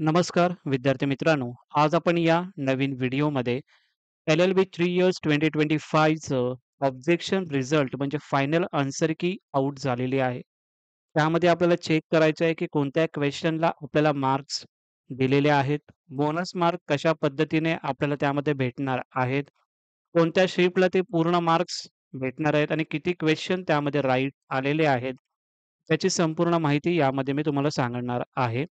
नमस्कार विद्यार्थी मित्रांनो. आज आपण या नवीन व्हिडिओमध्ये एल-एल-बी 3 इयर्स 2025चं ऑब्जेक्शन रिझल्ट म्हणजे फायनल आन्सर की आउट झालेली आहे. त्यामध्ये आपल्याला चेक करायचं आहे की कोणत्या क्वेशनला आपल्याला मार्क्स दिलेले आहेत. बोनस मार्क कशा पद्धतीने आपल्याला त्यामध्ये भेटणार आहेत. कोणत्या शिफ्टला ते पूर्ण मार्क्स भेटणार आहेत आणि किती क्वेश्चन त्यामध्ये राइट आलेले आहेत. त्याची संपूर्ण माहिती यामध्ये मी तुम्हाला सांगणार आहे.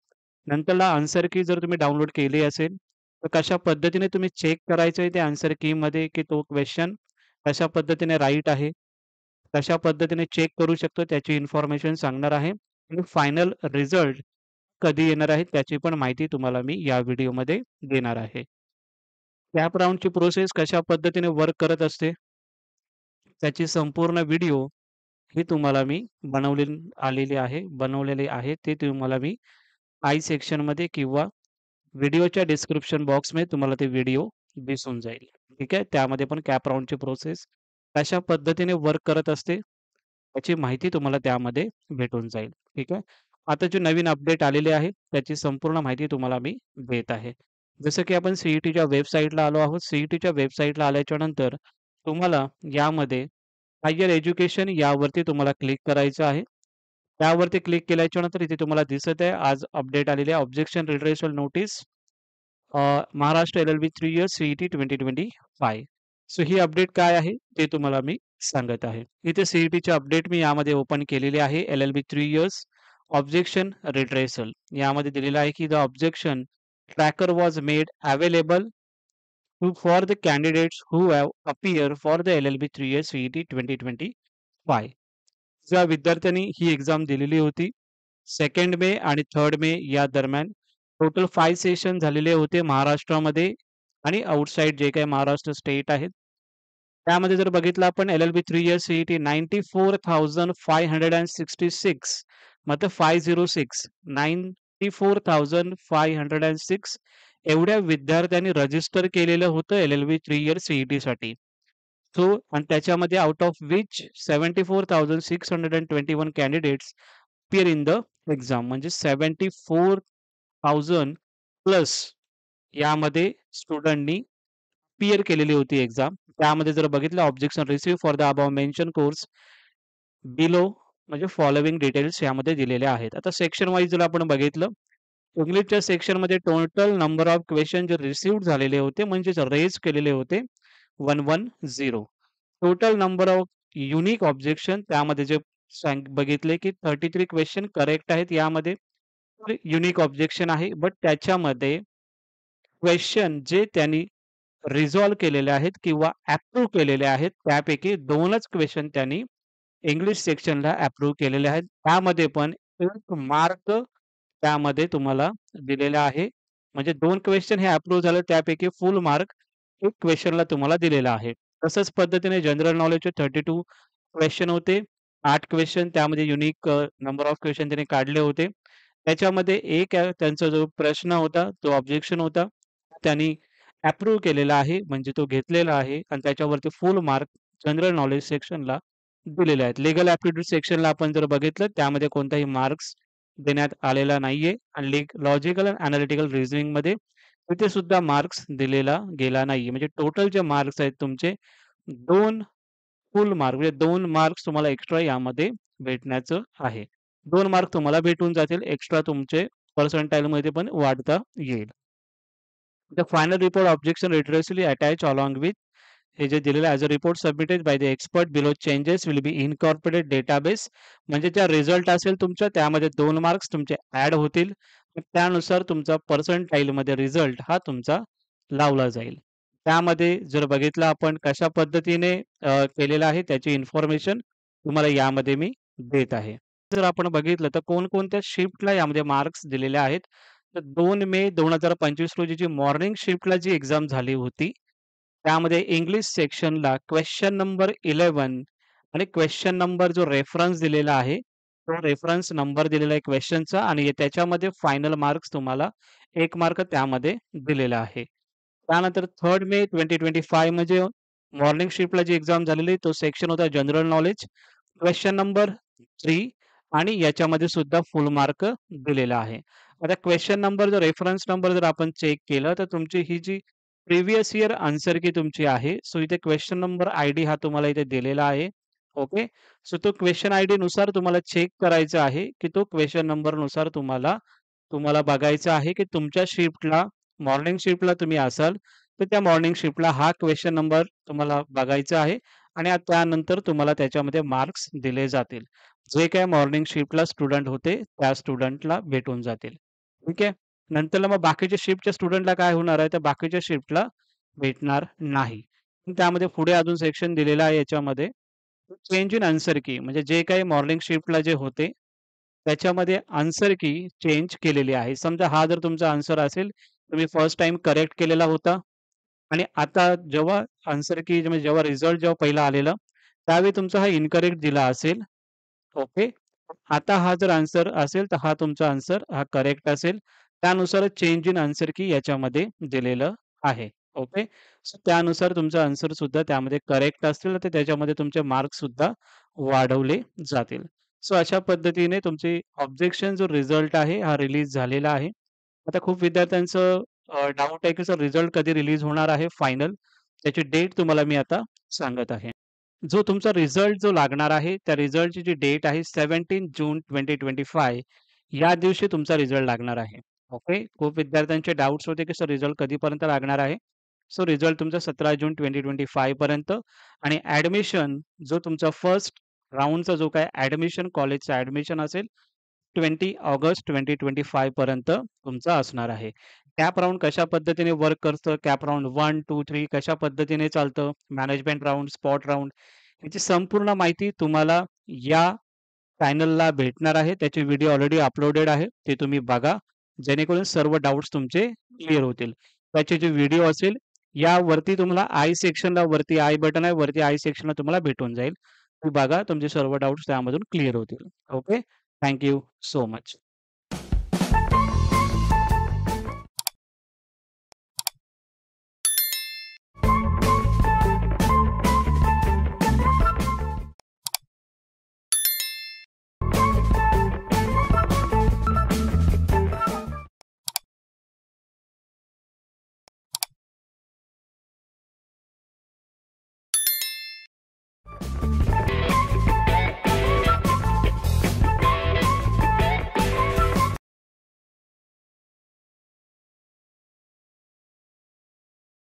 नंतरला आन्सर की जर तुम्ही डाउनलोड केली असेल, तर कशा पद्धतीने तुम्ही चेक करायचं आहे त्या आन्सर कीमध्ये की तो क्वेशन कशा पद्धतीने राइट आहे, कशा पद्धतीने चेक करू शकतो त्याची इन्फॉर्मेशन सांगणार आहे आणि फायनल रिझल्ट कधी येणार आहे त्याची पण माहिती तुम्हाला मी या व्हिडिओमध्ये देणार आहे. कॅप राउंडची प्रोसेस कशा पद्धतीने वर्क करत असते, त्याची संपूर्ण व्हिडिओ ही तुम्हाला मी बनवलेली आहे. ते तुम्हाला मी आय सेक्शनमध्ये किंवा व्हिडिओच्या डिस्क्रिप्शन बॉक्समध्ये तुम्हाला ते व्हिडिओ दिसून जाईल. ठीक आहे. त्यामध्ये पण कॅप राउंडची प्रोसेस कशा पद्धतीने वर्क करत असते, याची माहिती तुम्हाला त्यामध्ये भेटून जाईल. ठीक आहे. आता जे नवीन अपडेट आलेले आहे, त्याची संपूर्ण माहिती तुम्हाला मी देत आहे. जसं की आपण सी-ई-टीच्या वेबसाईटला आलो आहोत. सी-ई-टीच्या वेबसाईटला आल्याच्यानंतर तुम्हाला यामध्ये हायर एज्युकेशन यावरती तुम्हाला क्लिक करायचं आहे. त्यावरती क्लिक केल्याच्यानंतर इथे तुम्हाला दिसत आहे आज अपडेट आलेली आहे objection redressal notice Maharashtra LLB 3 years CET 2025. So ही अपडेट काय आहे ते तुम्हाला मी सांगत आहे. इथे सी-ई-टीची अपडेट मी यामध्ये ओपन केलेली आहे. एल-एल-बी 3 इयर्स ऑब्जेक्शन रिट्रेसल यामध्ये दिलेलं आहे की the objection tracker was made available for the candidates who have appear for the LLB 3 years CET 2025. ज्या विद्यार्थ्यांनी ही एक्झाम दिलेली होती 2 मे आणि 3 मे या दरम्यान टोटल 5 सेशन झालेले होते महाराष्ट्रामध्ये आणि आउटसाइड जे काही महाराष्ट्र स्टेट आहेत. त्यामध्ये जर बघितलं आपण एल-एल-बी 3 इयर्स सी-ई-टी 94,566 मतलब 506 94,506 एवढ्या विद्यार्थ्यांनी रजिस्टर केलेलं होतं एल-एल-बी 3 इयर्स सी-ई-टीसाठी. सो आणि त्याच्यामध्ये out of which 74,621 candidates appear in the exam म्हणजे 74,000 प्लस यामध्ये स्टुडंटनी अपीअर केलेली होती एक्झाम. त्यामध्ये जर बघितलं objection receive for the above mention course below म्हणजे फॉलोइंग डिटेल्स यामध्ये दिलेले आहेत. आता सेक्शन वाईज जर आपण बघितलं, इंग्लिशच्या सेक्शनमध्ये टोटल नंबर ऑफ क्वेशन जे रिसीव्ड झालेले होते म्हणजेच रेज केलेले होते 110. Total number of unique objection त्यामध्ये जे बघितले की 33 क्वेश्चन करेक्ट आहेत यामध्ये. युनिक ऑब्जेक्शन आहे. बट त्याच्यामध्ये क्वेश्चन जे त्यांनी रिझॉल्व्ह केलेले आहेत किंवा अप्रूव्ह केलेले आहेत, त्यापैकी 2च क्वेश्चन त्यांनी इंग्लिश सेक्शनला अप्रूव्ह केलेले आहेत. त्यामध्ये पण 1 मार्क त्यामध्ये तुम्हाला दिलेला आहे. म्हणजे 2 क्वेश्चन हे अप्रूव्ह झाले त्यापैकी फुल मार्क 1 क्वेश्चनला तुम्हाला दिलेला आहे. तसंच पद्धतीने जनरल नॉलेजचे 32 क्वेश्चन होते. 8 क्वेश्चन त्यामध्ये युनिक नंबर ऑफ क्वेश्चन त्यांनी काढले होते. त्याच्यामध्ये एक त्यांचा जो प्रश्न होता, तो ऑब्जेक्शन होता. त्यांनी अप्रूव्ह केलेला आहे, म्हणजे तो घेतलेला आहे आणि त्याच्यावरती फुल मार्क जनरल नॉलेज सेक्शनला दिलेले आहेत. लीगल ॲप्टिट्यूड सेक्शनला आपण जर बघितलं, त्यामध्ये कोणताही मार्क्स देण्यात आलेला नाहीये आणि लॉजिकल अँड एनालिटिकल रिझनिंगमध्ये तिथे सुद्धा मार्क्स दिलेला गेला नाहीये. म्हणजे टोटल जे मार्क्स आहेत तुमचे 2 फुल मार्क म्हणजे 2 मार्क्स तुम्हाला एक्स्ट्रा यामध्ये भेटण्याचं आहे. 2 मार्क तुम्हाला भेटून जातील एक्स्ट्रा तुमचे पर्सेंटाइलमध्ये पण वाढता येईल. The final report objection redressal attach along with हे जे दिलेलं आहे, as a report submitted by the expert below changes will be incorporated database म्हणजे ज्या रिझल्ट असेल तुमच्या त्यामध्ये 2 मार्क्स तुमचे ॲड होतील. त्यानुसार तुमचा पर्सेंटाइलमध्ये रिझल्ट हा तुमचा लावला जाईल. त्यामध्ये जर बघितलं आपण कशा पद्धतीने केलेलं आहे त्याची इन्फॉर्मेशन तुम्हाला यामध्ये मी देत आहे. जर आपण बघितलं तर कोणकोणत्या शिफ्टला यामध्ये मार्क्स दिलेले आहेत. तर 2 मे 2025 रोजी जी मॉर्निंग शिफ्टला जी एक्झाम झाली होती, त्यामध्ये इंग्लिश सेक्शनला क्वेशन नंबर 11 आणि क्वेशन नंबर जो रेफरन्स दिलेला आहे, तो रेफरन्स नंबर दिलेला आहे क्वेशनचा आणि त्याच्यामध्ये फायनल मार्क्स तुम्हाला 1 मार्क त्यामध्ये दिलेला आहे. त्यानंतर 3 मे 2025 म्हणजे मॉर्निंग शिफ्टला जी एक्झाम झालेली तो सेक्शन होता जनरल नॉलेज, क्वेशन नंबर 3 आणि याच्यामध्ये सुद्धा फुल मार्क दिलेला आहे. आता क्वेशन नंबर जर रेफरन्स नंबर जर आपण चेक केलं, तर तुमची ही जी प्रिव्हियस इयर आन्सर की तुमची आहे. सो इथे क्वेशन नंबर आयडी हा तुम्हाला इथे दिलेला आहे. ओके. सो तो क्वेशन आयडी नुसार तुम्हाला चेक करायचा आहे, की तो क्वेशन नंबर नुसार तुम्हाला तुम्हाला बघायचं आहे, की तुमच्या शिफ्टला मॉर्निंग शिफ्टला तुम्ही असाल, तर त्या मॉर्निंग शिफ्टला हा क्वेशन नंबर तुम्हाला बघायचा आहे आणि त्यानंतर तुम्हाला त्याच्यामध्ये मार्क्स दिले जातील. जे काही मॉर्निंग शिफ्टला स्टुडंट होते, त्या स्टुडंटला भेटून जातील. ठीक आहे. नंतरला मग बाकीच्या शिफ्टच्या स्टुडंटला काय होणार आहे, तर बाकीच्या शिफ्टला भेटणार नाही. त्यामध्ये पुढे अजून सेक्शन दिलेलं आहे याच्यामध्ये चेंज इन आन्सर की म्हणजे जे काही मॉर्निंग शिफ्टला जे होते, त्याच्यामध्ये आन्सर की चेंज केलेली आहे. समजा हा जर तुमचा आन्सर असेल, तुम्ही फर्स्ट टाईम करेक्ट केलेला होता आणि आता जेव्हा आन्सर की म्हणजे जेव्हा रिझल्ट जेव्हा पहिला आलेला, त्यावेळी तुमचा हा इन्करेक्ट दिला असेल. ओके. आता हा जर आन्सर असेल, तर हा तुमचा आन्सर हा करेक्ट असेल. त्यानुसारच चेंज इन आन्सर की याच्यामध्ये दिलेलं आहे. ओके. सो त्यानुसार तुमचा आन्सर सुद्धा त्यामध्ये करेक्ट असेल, तर त्याच्यामध्ये तुमचे मार्क्स सुद्धा वाढवले जातील. सो अशा पद्धतीने तुमची ऑब्जेक्शन जो रिझल्ट आहे, हा रिलीज झालेला आहे. आता खूप विद्यार्थ्यांचं डाउट आहे, की सर रिझल्ट कधी रिलीज होणार आहे फायनल? त्याची डेट तुम्हाला मी आता सांगत आहे. जो तुमचा रिझल्ट जो लागणार आहे, त्या रिझल्टची जी डेट आहे 17 जून 2025 या दिवशी तुमचा रिझल्ट लागणार आहे. ओके. खूप विद्यार्थ्यांचे डाउट्स होते, की सर रिझल्ट कधीपर्यंत लागणार आहे? सो रिझल्ट तुमचा 17 जून 2025 पर्यंत आणि ॲडमिशन जो तुमचा फर्स्ट राउंडचा जो काही ॲडमिशन कॉलेजचा ॲडमिशन असेल 20 ऑगस्ट 2025 पर्यंत तुमचा असणार आहे. कॅप राउंड कशा पद्धतीने वर्क करतं, कॅप राउंड 1, 2, 3 कशा पद्धतीने चालतं, मॅनेजमेंट राउंड, स्पॉट राउंड याची संपूर्ण माहिती तुम्हाला या चॅनलला भेटणार आहे. त्याचे व्हिडिओ ऑलरेडी अपलोडेड आहे. ते तुम्ही बघा. जेणेकरून सर्व डाउट्स तुमचे क्लिअर होतील. त्याचे जे व्हिडिओ असेल यावरती तुम्हाला आय सेक्शनला वरती आय बटन आहे. वरती आय सेक्शनला तुम्हाला भेटून जाईल. तुम्ही बघा तुमचे सर्व डाउट्स त्यामधून क्लिअर होतील. Okay. Thank you so much.